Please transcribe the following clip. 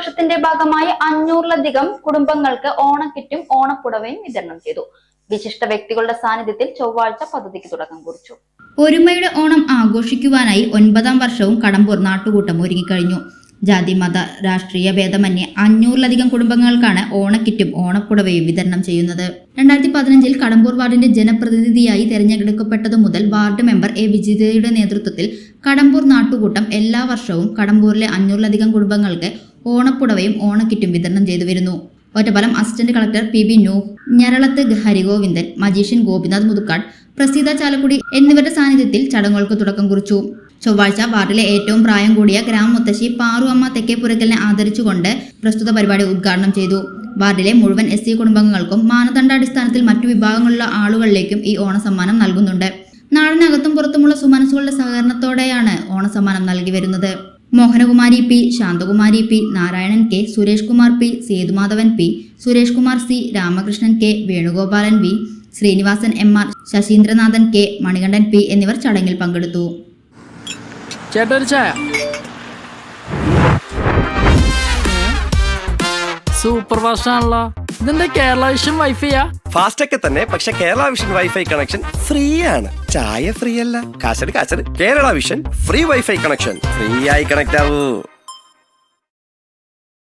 ഓണാഘോഷത്തിന്റെ ഭാഗമായി 500-ലധികം കുടുംബങ്ങൾക്ക് ഓണക്കിറ്റും ഓണപ്പുടവയും വിതരണം ചെയ്തു. വിശിഷ്ട വ്യക്തികളുടെ സാന്നിധ്യത്തിൽ ചൊവ്വാഴ്ച പദ്ധതിക്ക് തുടക്കം കുറിച്ചു. ഒരുമയുടെ ഓണം ആഘോഷിക്കുവാനായി 9ാം വർഷവും കടമ്പൂർ നാട്ടുകൂട്ടം ഒരുങ്ങിക്കഴിഞ്ഞു. ജാതി മത രാഷ്ട്രീയ ഭേദമന്യേ 500-ലധികം കുടുംബങ്ങൾക്കാണ് ഓണക്കിറ്റും ഓണപ്പുടവയും വിതരണം ചെയ്യുന്നത്. 2015 കടമ്പൂർ വാർഡിന്റെ ജനപ്രതിനിധിയായി തെരഞ്ഞെടുക്കപ്പെട്ടതു മുതൽ വാർഡ് മെമ്പർ എ വിജിതയുടെ നേതൃത്വത്തിൽ കടമ്പൂർ നാട്ടുകൂട്ടം എല്ലാ വർഷവും കടമ്പൂരിലെ 500-ലധികം കുടുംബങ്ങൾക്ക് ഓണപ്പുടവയും ഓണക്കിറ്റും വിതരണം ചെയ്തു വരുന്നു. Ottapalam assistant collector PB Nooh, Njaralath Harigovindan, magician Gopinath Muthukad, Praseetha Chalakudy എന്നിവരുടെ സാന്നിധ്യത്തിൽ ചടങ്ങുകൾക്ക് തുടക്കം കുറിച്ചു. ചൊവ്വാഴ്ച വാർഡിലെ ഏറ്റവും പ്രായം കൂടിയ ഗ്രാമമുത്തശ്ശി പാറു അമ്മ തെക്കേപ്പുരക്കലിനെ ആദരിച്ചുകൊണ്ട് പ്രസ്തുത പരിപാടി ഉദ്ഘാടനം ചെയ്തു. വാർഡിലെ മുഴുവൻ SC കുടുംബങ്ങൾക്കും മാനദണ്ഡാടിസ്ഥാനത്തിൽ മറ്റു വിഭാഗങ്ങളിലുള്ള ആളുകളിലേക്കും ഈ ഓണസമ്മാനം നൽകുന്നുണ്ട്. നാടിനകത്തും പുറത്തുമുള്ള സുമനസ്സുകളുടെ സഹകരണത്തോടെയാണ് ഓണസമ്മാനം നൽകി വരുന്നത്. Mohanakumari P, Shanthakumari P, Narayanan K, Suresh Kumar P, Sethumadhavan P, Suresh Kumar C, Ramakrishnan K, Venugopalan V, Sreenivasan MR, Sasheendranathan K, Manikandan P എന്നിവർ ചടങ്ങിൽ പങ്കെടുത്തു. സൂപ്പർ ഫാസ്റ്റ് ആണല്ലോ. ഇതിന്റെ കേരള വിഷൻ വൈഫൈയാ? ഫാസ്റ്റ് ഒക്കെ തന്നെ, പക്ഷെ Kerala vision wifi connection free ആണ്. ചായ ഫ്രീ അല്ല, കാശട് Kerala vision free wifi connection. Free ആയി കണക്ട് ആവൂ.